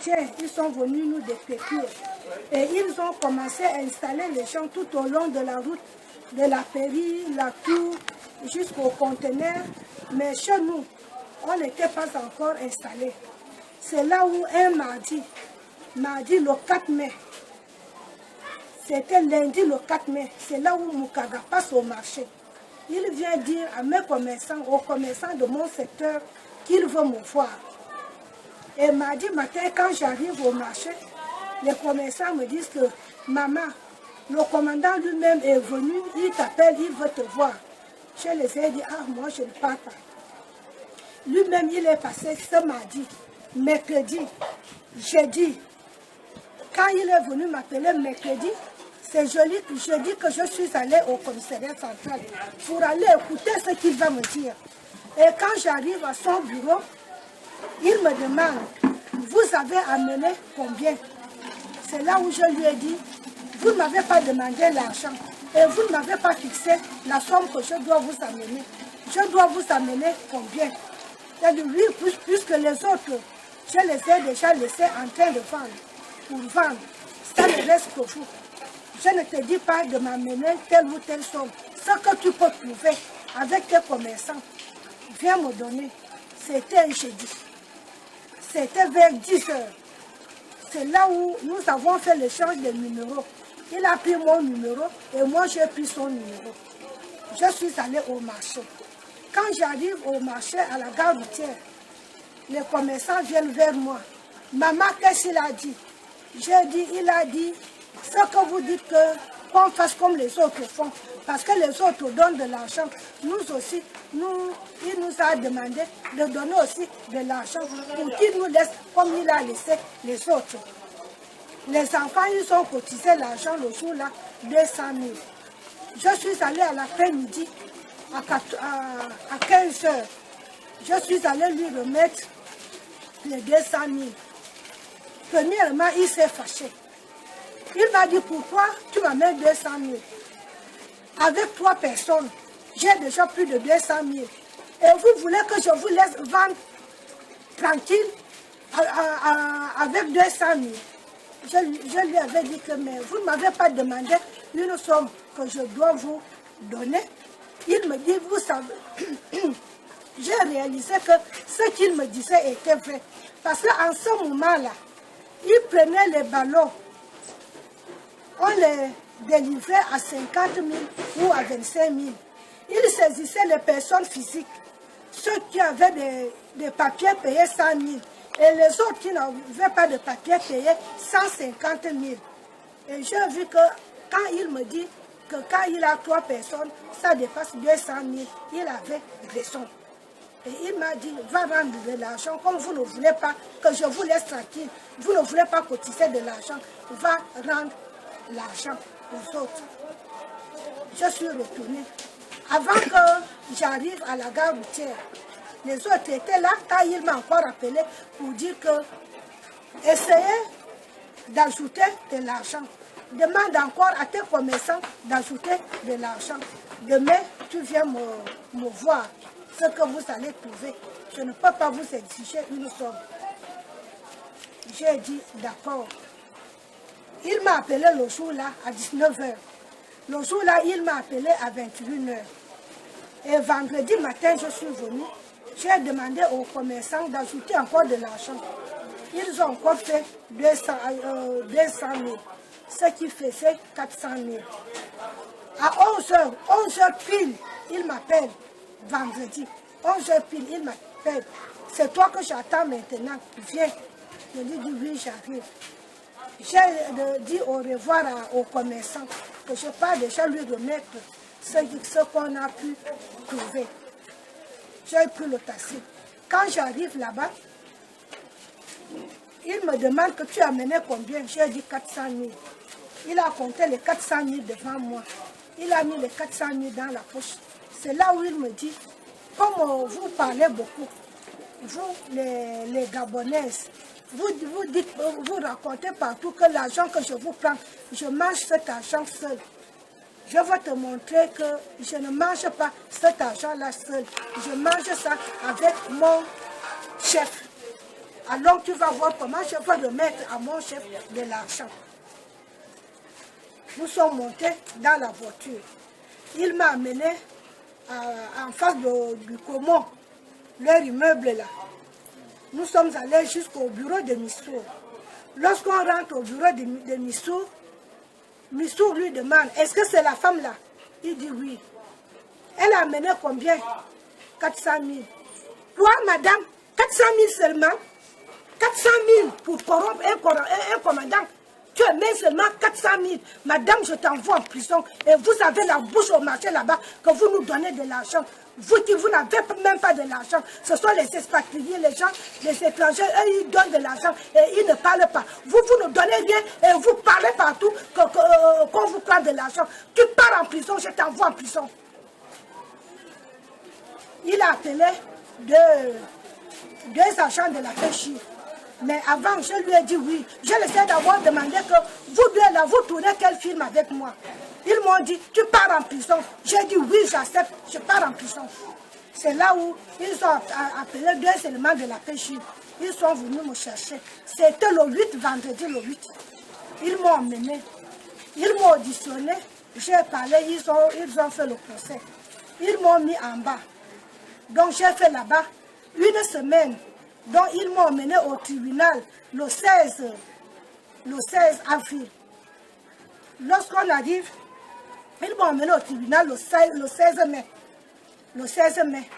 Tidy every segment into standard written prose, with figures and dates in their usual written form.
Tiens, ils sont venus nous détruire. Et ils ont commencé à installer les champs tout au long de la route, de la pairie, la tour, jusqu'au conteneur. Mais chez nous, on n'était pas encore installé. C'est là où un mardi le 4 mai, c'était lundi le 4 mai, c'est là où Mukaga passe au marché. Il vient dire à mes commerçants, aux commerçants de mon secteur, qu'il veut me voir. Et mardi matin, quand j'arrive au marché, les commerçants me disent que maman, le commandant lui-même est venu, il t'appelle, il veut te voir. Je les ai dit, ah, moi je ne pars pas. Lui-même, il est passé ce mardi, mercredi, jeudi. Quand il est venu m'appeler mercredi, c'est jeudi que je suis allée au commissariat central pour aller écouter ce qu'il va me dire. Et quand j'arrive à son bureau, il me demande, vous avez amené combien? C'est là où je lui ai dit, vous ne m'avez pas demandé l'argent et vous ne m'avez pas fixé la somme que je dois vous amener. Je dois vous amener combien? Il a dit, oui, puisque les autres, je les ai déjà laissés en train de vendre. Pour vendre, ça ne reste que vous. Je ne te dis pas de m'amener telle ou telle somme. Ce que tu peux trouver avec tes commerçants, viens me donner. C'était un jeudi. C'était vers 10 heures. C'est là où nous avons fait l'échange des numéros. Il a pris mon numéro et moi j'ai pris son numéro. Je suis allée au marché. Quand j'arrive au marché à la gare routière, les commerçants viennent vers moi. Maman, qu'est-ce qu'il a dit? J'ai dit, il a dit, ce que vous dites qu'on fasse comme les autres font. Parce que les autres donnent de l'argent. Nous aussi, il nous a demandé de donner aussi de l'argent pour qu'il nous laisse comme il a laissé les autres. Les enfants, ils ont cotisé l'argent le jour-là, 200 000. Je suis allée à l'après-midi, à 15 heures. Je suis allée lui remettre les 200 000. Premièrement, il s'est fâché. Il m'a dit, pourquoi tu m'amènes 200 000? Avec 3 personnes, j'ai déjà plus de 200 000. Et vous voulez que je vous laisse vendre tranquille avec 200 000? Je lui avais dit que mais vous ne m'avez pas demandé une somme que je dois vous donner. Il me dit, vous savez, j'ai réalisé que ce qu'il me disait était vrai. Parce qu'en ce moment-là, il prenait les ballons, on les délivrait à 50 000 ou à 25 000. Il saisissait les personnes physiques, ceux qui avaient des papiers payés 100 000 et les autres qui n'avaient pas de papiers payés 150 000. Et j'ai vu que quand il me dit que quand il a 3 personnes, ça dépasse 200 000, il avait raison. Et il m'a dit, va rendre de l'argent, comme vous ne voulez pas que je vous laisse tranquille, vous ne voulez pas cotiser de l'argent, va rendre l'argent aux autres. Je suis retournée. Avant que j'arrive à la gare routière, les autres étaient là, quand il m'a encore appelé pour dire que essayez d'ajouter de l'argent. Demande encore à tes commerçants d'ajouter de l'argent. Demain, tu viens me voir. Ce que vous allez trouver, je ne peux pas vous exiger une somme. J'ai dit d'accord. Il m'a appelé le jour-là à 19 h. Le jour-là, il m'a appelé à 21 h. Et vendredi matin, je suis venue. J'ai demandé aux commerçants d'ajouter encore de l'argent. Ils ont encore fait 200 000, ce qui faisait 400 000. À 11 h pile, il m'appelle. Vendredi, 11 h pile, il m'appelle. C'est toi que j'attends maintenant. Viens. Je lui dis oui, j'arrive. J'ai dit au revoir aux commerçants que je pars déjà lui remettre ce qu'on a pu trouver. J'ai pris le taxi. Quand j'arrive là-bas, il me demande que tu as mené combien. J'ai dit 400 000. Il a compté les 400 000 devant moi. Il a mis les 400 000 dans la poche. C'est là où il me dit, comme vous parlez beaucoup, vous les Gabonaises, vous racontez partout que l'argent que je vous prends, je mange cet argent seul. Je vais te montrer que je ne mange pas cet argent-là seul. Je mange ça avec mon chef. Alors tu vas voir comment je vais remettre à mon chef de l'argent. Nous sommes montés dans la voiture. Il m'a amené en face du Comont, leur immeuble là. Nous sommes allés jusqu'au bureau de Missour. Lorsqu'on rentre au bureau de Missour, Missour lui demande, est-ce que c'est la femme là? Il dit oui. Elle a amené combien? 400 000. Toi, madame, 400 000 seulement? 400 000 pour corrompre un commandant. Tu mets seulement 400 000. Madame, je t'envoie en prison. Et vous avez la bouche au marché là-bas que vous nous donnez de l'argent. Vous n'avez même pas de l'argent. Ce sont les expatriés, les gens, les étrangers, eux, ils donnent de l'argent et ils ne parlent pas. Vous ne donnez rien et vous parlez partout qu'on vous prend de l'argent. Tu pars en prison, je t'envoie en prison. Il a appelé deux agents de la pêche. Mais avant, je lui ai dit oui. Je les ai d'abord demandé que vous deux là, vous tournez quel film avec moi? Ils m'ont dit, tu pars en prison. J'ai dit oui, j'accepte, je pars en prison. C'est là où ils ont appelé deux éléments de la pêche. Ils sont venus me chercher. C'était le 8, vendredi le 8. Ils m'ont emmené. Ils m'ont auditionné. J'ai parlé, ils ont fait le procès. Ils m'ont mis en bas. Donc j'ai fait là-bas une semaine. Donc ils m'ont emmené au tribunal le 16 avril. Lorsqu'on arrive, ils m'ont emmené au tribunal le 16 mai. Le 16 mai.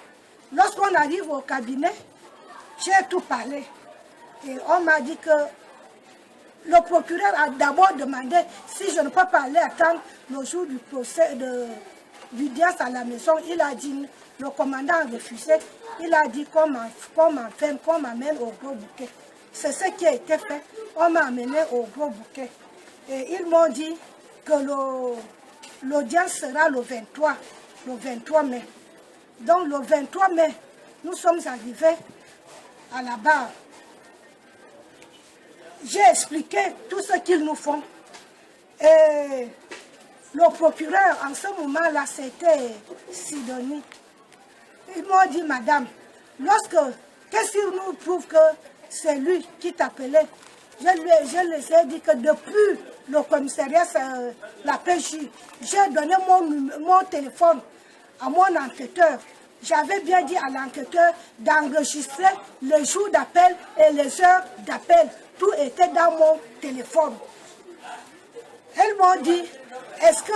Lorsqu'on arrive au cabinet, j'ai tout parlé. Et on m'a dit que le procureur a d'abord demandé si je ne peux pas aller attendre le jour du procès d'audience à la maison. Il a dit, le commandant a refusé. Il a dit qu'on m'amène au gros bouquet. C'est ce qui a été fait. On m'a amené au gros bouquet. Et ils m'ont dit que l'audience sera le 23 mai. Donc le 23 mai, nous sommes arrivés à la barre. J'ai expliqué tout ce qu'ils nous font. Et le procureur, en ce moment-là, c'était Sidonie. Ils m'ont dit, madame, qu'est-ce qui nous prouve que c'est lui qui t'appelait? Je les ai dit que depuis le commissariat, la PJ, j'ai donné mon téléphone à mon enquêteur. J'avais bien dit à l'enquêteur d'enregistrer les jours d'appel et les heures d'appel. Tout était dans mon téléphone. Elles m'ont dit, est-ce que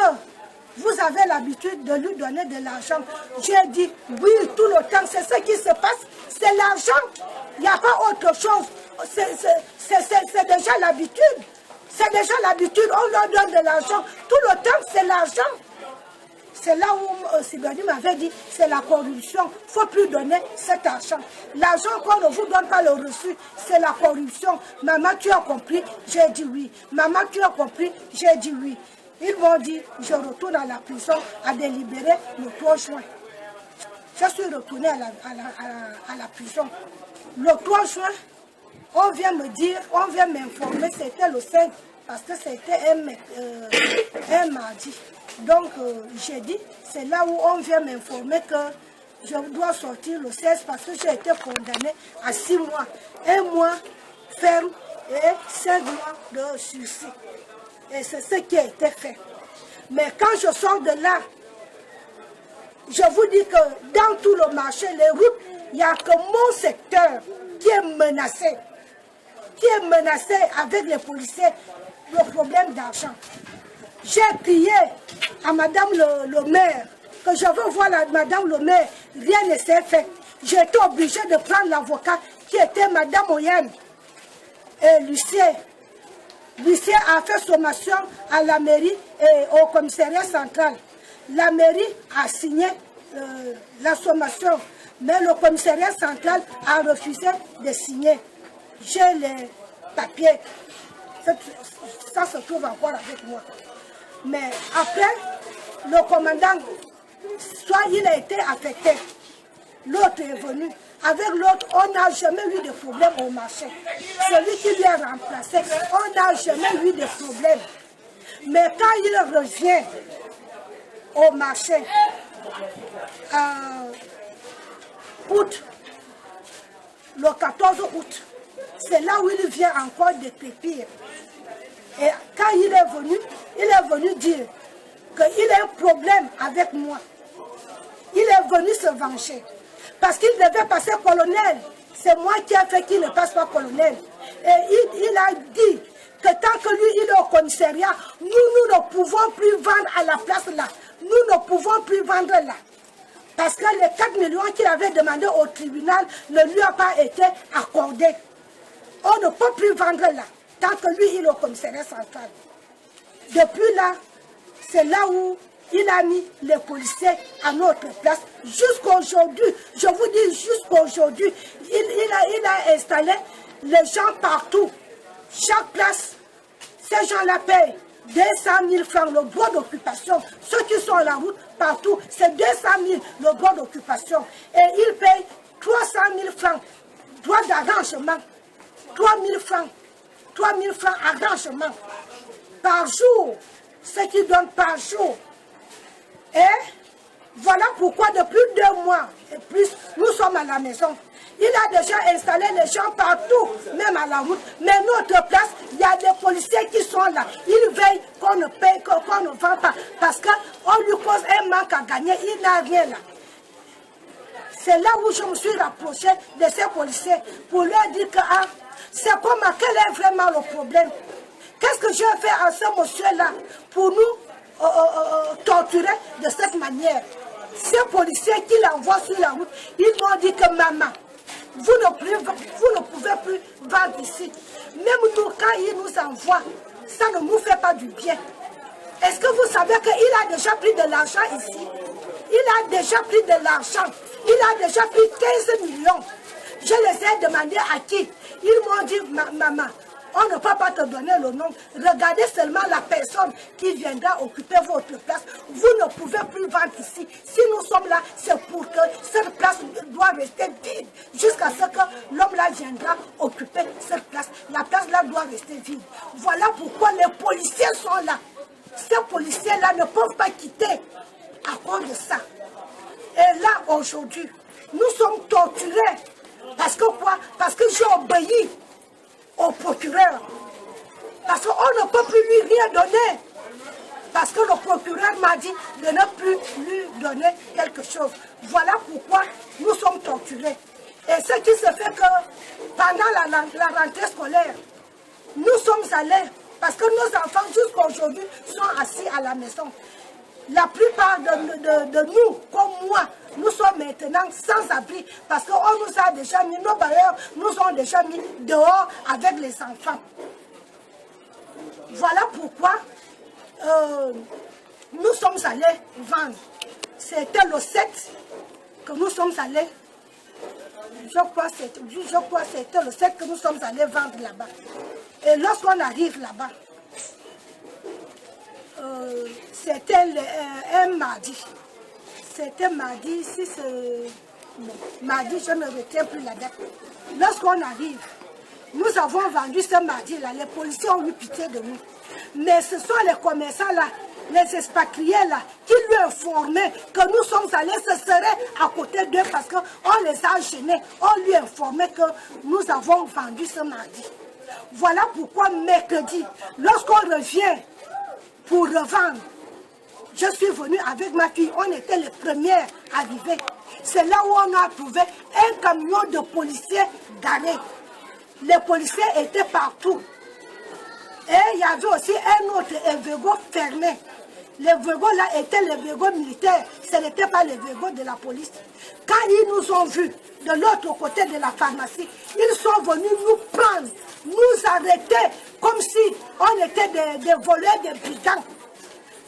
vous avez l'habitude de lui donner de l'argent? J'ai dit, oui, tout le temps, c'est ce qui se passe, c'est l'argent. Il n'y a pas autre chose. C'est déjà l'habitude. C'est déjà l'habitude, on leur donne de l'argent. Tout le temps, c'est l'argent. C'est là où Sibadi m'avait dit, c'est la corruption. Il ne faut plus donner cet argent. L'argent qu'on ne vous donne pas le reçu, c'est la corruption. Maman, tu as compris? J'ai dit oui. Maman, tu as compris? J'ai dit oui. Ils m'ont dit, je retourne à la prison à délibérer le 3 juin. Je suis retournée à la prison. Le 3 juin, on vient me dire, on vient m'informer, c'était le 5, parce que c'était un mardi. Donc, j'ai dit, c'est là où on vient m'informer que je dois sortir le 16 parce que j'ai été condamnée à 6 mois. 1 mois ferme et 5 mois de sursis. Et c'est ce qui a été fait. Mais quand je sors de là, je vous dis que dans tout le marché, les routes, il n'y a que mon secteur qui est menacé. Qui est menacé avec les policiers, le problème d'argent. J'ai crié à Madame le maire que je veux voir Madame le maire. Rien ne s'est fait. J'ai été obligée de prendre l'avocat qui était Madame Oyenne et Lucien. Lucien a fait sommation à la mairie et au commissariat central. La mairie a signé la sommation, mais le commissariat central a refusé de signer. J'ai les papiers. Ça se trouve encore avec moi. Mais après, le commandant, soit il a été affecté, l'autre est venu. Avec l'autre, on n'a jamais eu de problème au marché. Celui qui lui a remplacé, on n'a jamais eu de problème. Mais quand il revient au marché, août, le 14 août, c'est là où il vient encore décrépir. Et quand il est venu dire qu'il a un problème avec moi. Il est venu se venger. Parce qu'il devait passer colonel. C'est moi qui ai fait qu'il ne passe pas colonel. Et il a dit que tant que lui, il est au commissariat, nous ne pouvons plus vendre à la place là. Nous ne pouvons plus vendre là. Parce que les 4 millions qu'il avait demandé au tribunal ne lui a pas été accordés. On ne peut plus vendre là, tant que lui, il est au commissariat central. Depuis là, c'est là où il a mis les policiers à notre place. Jusqu'aujourd'hui, je vous dis jusqu'aujourd'hui, il a installé les gens partout. Chaque place, ces gens-là payent 200 000 francs le droit d'occupation. Ceux qui sont à la route, partout, c'est 200 000 le droit d'occupation. Et ils payent 300 000 francs, droit d'arrangement. 3 000 francs, 3 000 francs arrangement par jour, ce qu'ils donnent par jour. Et voilà pourquoi depuis 2 mois et plus, nous sommes à la maison. Il a déjà installé les gens partout, même à la route. Mais notre place, il y a des policiers qui sont là. Ils veillent qu'on ne paye, qu'on ne vend pas. Parce qu'on lui cause un manque à gagner, il n'a rien là. C'est là où je me suis rapproché de ces policiers pour leur dire que c'est comment, quel est vraiment le problème. Qu'est-ce que je fais à ce monsieur-là pour nous torturer de cette manière? Ces policiers qui l'envoient sur la route, ils m'ont dit que maman, vous ne pouvez plus vendre ici. Même nous, quand ils nous envoient, ça ne nous fait pas du bien. Est-ce que vous savez qu'il a déjà pris de l'argent ici? Il a déjà pris de l'argent. Il a déjà pris 15 millions. Je les ai demandé à qui? Ils m'ont dit, maman, on ne peut pas te donner le nom. Regardez seulement la personne qui viendra occuper votre place. Vous ne pouvez plus vendre ici. Si nous sommes là, c'est pour que cette place doit rester vide. Jusqu'à ce que l'homme-là viendra occuper cette place. La place-là doit rester vide. Voilà pourquoi les policiers sont là. Ces policiers-là ne peuvent pas quitter à cause de ça. Et là, aujourd'hui, nous sommes torturés. Parce que quoi? Parce que j'ai obéi au procureur. Parce qu'on ne peut plus lui rien donner. Parce que le procureur m'a dit de ne plus lui donner quelque chose. Voilà pourquoi nous sommes torturés. Et ce qui se fait que pendant la rentrée scolaire, nous sommes allés, parce que nos enfants jusqu'à aujourd'hui sont assis à la maison. La plupart de nous, comme moi, nous sommes maintenant sans abri parce qu'on nous a déjà mis, nos bailleurs nous ont déjà mis dehors avec les enfants. Voilà pourquoi nous sommes allés vendre. C'était le 7 que nous sommes allés. Je crois que c'était le 7 que nous sommes allés vendre là-bas. Et lorsqu'on arrive là-bas, c'était un mardi. C'était mardi, si c'est... Bon, mardi, je ne retiens plus la date. Lorsqu'on arrive, nous avons vendu ce mardi-là. Les policiers ont eu pitié de nous. Mais ce sont les commerçants-là, les expatriés-là, qui lui informaient que nous sommes allés se serrer à côté d'eux parce qu'on les a gênés. On lui informait que nous avons vendu ce mardi. Voilà pourquoi mercredi, lorsqu'on revient pour revendre, je suis venue avec ma fille, on était les premières arrivées. C'est là où on a trouvé un camion de policiers garé. Les policiers étaient partout. Et il y avait aussi un autre Evego fermé. Les Vegos là étaient les Vegos militaires, ce n'était pas les Vegos de la police. Quand ils nous ont vus de l'autre côté de la pharmacie, ils sont venus nous prendre, nous arrêter comme si on était des voleurs, des brigands.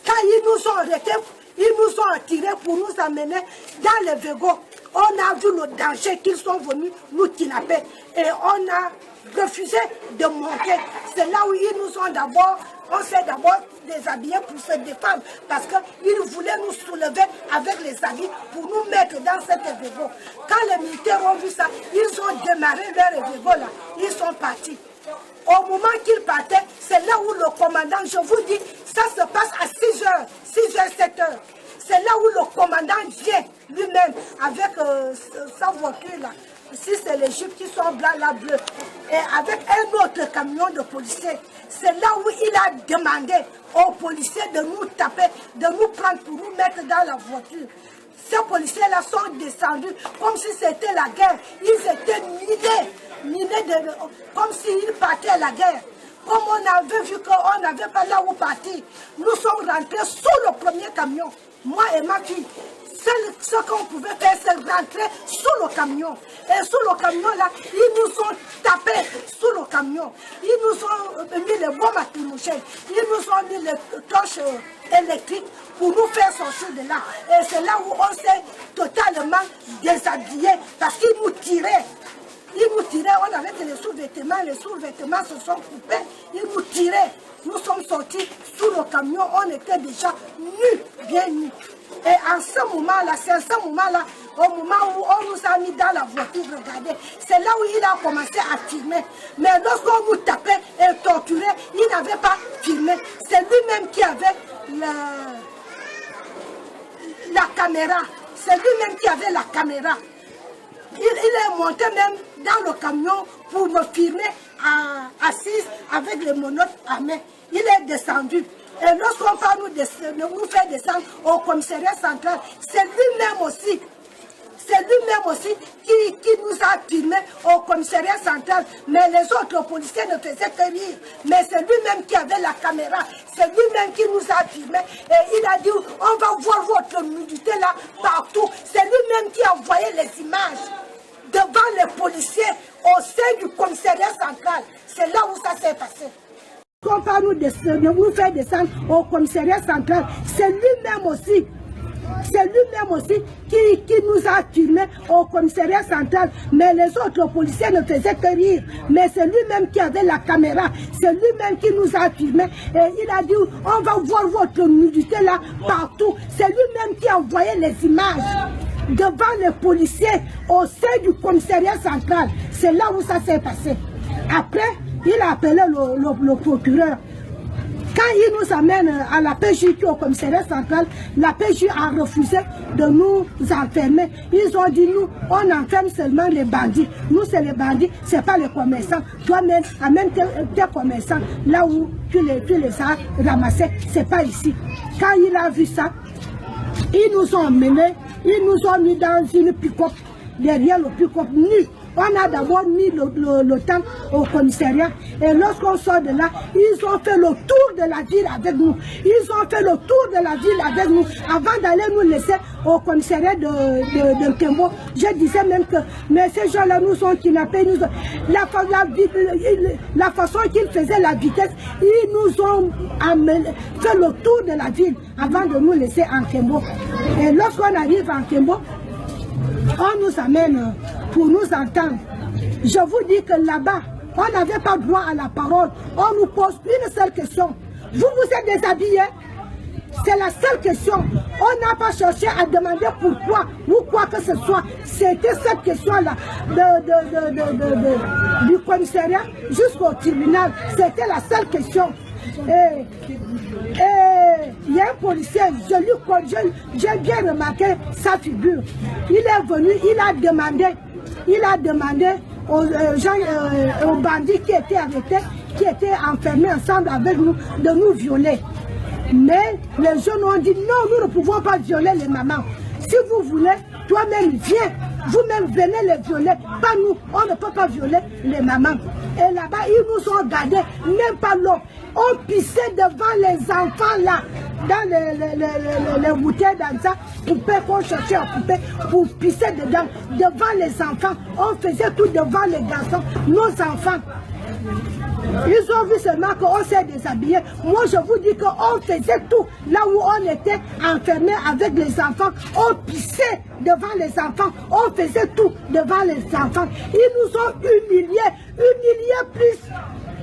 Quand ils nous ont arrêtés, ils nous ont attirés pour nous amener dans les Vegos. On a vu le danger qu'ils sont venus nous kidnapper. Et on a refusé de monter. C'est là où ils nous ont d'abord, on s'est d'abord déshabillés pour se défendre. Parce qu'ils voulaient nous soulever avec les habits pour nous mettre dans cet Vego. Quand les militaires ont vu ça, ils ont démarré leur Vego là. Ils sont partis. Au moment qu'ils partaient, c'est là où le commandant, je vous dis, ça se passe à 6h, 7h. C'est là où le commandant vient lui-même avec sa voiture là, si c'est les jupes qui sont blancs, là, bleus, et avec un autre camion de policiers, c'est là où il a demandé aux policiers de nous taper, de nous prendre pour nous mettre dans la voiture. Ces policiers-là sont descendus comme si c'était la guerre. Ils étaient minés comme s'ils partaient à la guerre. Comme on avait vu qu'on n'avait pas là où partir, nous sommes rentrés sous le premier camion, moi et ma fille. Ce qu'on pouvait faire, c'est rentrer sous le camion. Et sous le camion, là, ils nous ont tapés sous le camion. Ils nous ont mis les bombes à lacrymogènes. Ils nous ont mis les torches électriques pour nous faire sortir de là. Et c'est là où on s'est totalement déshabillé parce qu'ils nous tiraient. Ils nous tiraient, on avait que les sous-vêtements se sont coupés, ils nous tiraient. Nous sommes sortis sous le camion, on était déjà nus, bien nus. Et en ce moment-là, c'est à ce moment-là, au moment où on nous a mis dans la voiture, regardez, c'est là où il a commencé à filmer. Mais lorsqu'on nous tapait et torturait, il n'avait pas filmé. C'est lui-même qui avait la caméra. C'est lui-même qui avait la caméra. Il est monté même dans le camion pour me filmer assise avec les monotes à main. Il est descendu. Et lorsqu'on va nous faire descendre au commissariat central, c'est lui-même aussi. C'est lui-même aussi qui nous a filmé au commissariat central. Mais les autres policiers ne faisaient que rire. Mais c'est lui-même qui avait la caméra. C'est lui-même qui nous a filmé. Et il a dit, on va voir votre nudité là partout. C'est lui-même qui a envoyé les images devant les policiers au sein du commissariat central. C'est là où ça s'est passé. Quand on va nous faire descendre au commissariat central, c'est lui-même aussi. C'est lui-même aussi qui nous a filmé au commissariat central. Mais les autres policiers ne faisaient que rire. Mais c'est lui-même qui avait la caméra. C'est lui-même qui nous a filmé. Et il a dit, on va voir votre nudité là partout. C'est lui-même qui a envoyé les images devant les policiers au sein du commissariat central. C'est là où ça s'est passé. Après, il a appelé le procureur. Quand il nous amène à la PJ au commissariat central, la PJ a refusé de nous enfermer. Ils ont dit, nous, on enferme seulement les bandits. Nous, c'est les bandits, ce n'est pas les commerçants. Toi-même, amène tes commerçants là où tu les as ramassés. Ce n'est pas ici. Quand il a vu ça, ils nous ont emmenés, ils nous ont mis dans une pick-up, derrière le pick-up nu. On a d'abord mis le temps au commissariat et lorsqu'on sort de là, ils ont fait le tour de la ville avec nous. Ils ont fait le tour de la ville avec nous avant d'aller nous laisser au commissariat de Nkembo. Je disais même que mais ces gens-là nous ont kidnappés. La façon qu'ils faisaient la vitesse, ils nous ont fait le tour de la ville avant de nous laisser en Nkembo. Et lorsqu'on arrive en Nkembo, on nous amène pour nous entendre. Je vous dis que là-bas, on n'avait pas droit à la parole. On nous pose une seule question. Vous êtes déshabillés? C'est la seule question. On n'a pas cherché à demander pourquoi ou quoi que ce soit. C'était cette question-là du commissariat jusqu'au tribunal. C'était la seule question. Et il y a un policier, j'ai bien remarqué sa figure. Il est venu, il a demandé aux gens, aux bandits qui étaient arrêtés, qui étaient enfermés ensemble avec nous, de nous violer. Mais les jeunes ont dit non, nous ne pouvons pas violer les mamans. Si vous voulez, toi-même viens, vous-même venez les violer. Pas nous, on ne peut pas violer les mamans. Et là-bas, ils nous ont gardés, même pas l'eau. On pissait devant les enfants là, dans les bouteilles d'anza, poupées qu'on cherchait à couper, pour pisser dedans, devant les enfants. On faisait tout devant les garçons, nos enfants. Ils ont vu seulement qu'on s'est déshabillé. Moi, je vous dis qu'on faisait tout. Là où on était enfermé avec les enfants, on pissait devant les enfants. On faisait tout devant les enfants. Ils nous ont humiliés plus.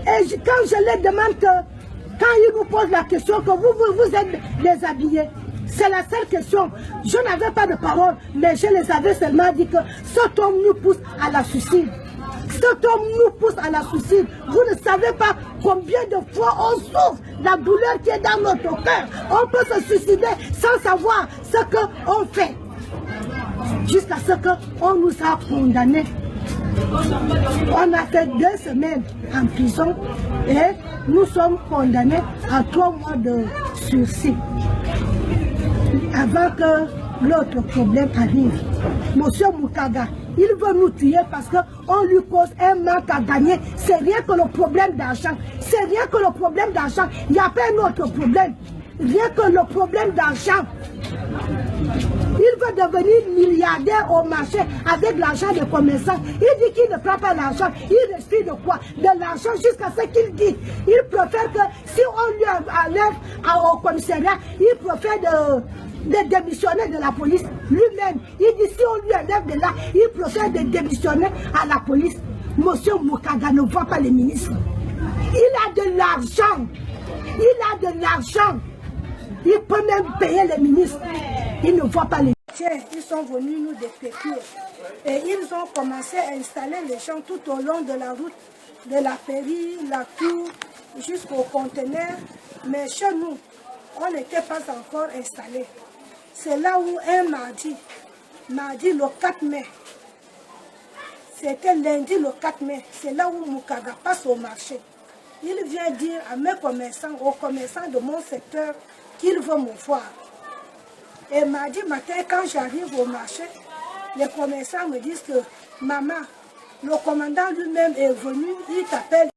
Et quand je les demande quand ils nous posent la question que vous êtes déshabillés, c'est la seule question. Je n'avais pas de parole, mais je les avais seulement dit que cet homme nous pousse à la suicide. Cet homme nous pousse à la suicide. Vous ne savez pas combien de fois on souffre la douleur qui est dans notre cœur. On peut se suicider sans savoir ce qu'on fait. Jusqu'à ce qu'on nous a condamnés On a fait 2 semaines en prison et nous sommes condamnés à 3 mois de sursis avant que l'autre problème arrive. Monsieur Mukaga, il veut nous tuer parce qu'on lui cause un manque à gagner. C'est rien que le problème d'argent. C'est rien que le problème d'argent. Il n'y a pas un autre problème. Rien que le problème d'argent. Il veut devenir milliardaire au marché avec l'argent des commerçants. Il dit qu'il ne prend pas l'argent. Il respire de quoi? De l'argent jusqu'à ce qu'il dit. Il préfère que si on lui enlève au commissariat, il préfère de démissionner de la police lui-même. Il dit si on lui enlève de là, il préfère de démissionner à la police. Monsieur Mukaga ne voit pas les ministres. Il a de l'argent. Il a de l'argent. Il peut même payer les ministres. Ils ne voient pas les... Ils sont venus nous détruire. Et ils ont commencé à installer les gens tout au long de la route, de la pairie, la tour, jusqu'au conteneur. Mais chez nous, on n'était pas encore installés. C'est là où un mardi le 4 mai, c'était lundi le 4 mai, c'est là où Mukaga passe au marché. Il vient dire à mes commerçants, aux commerçants de mon secteur, qu'il veut me voir. Et mardi matin, quand j'arrive au marché, les commerçants me disent que maman, le commandant lui-même est venu, il t'appelle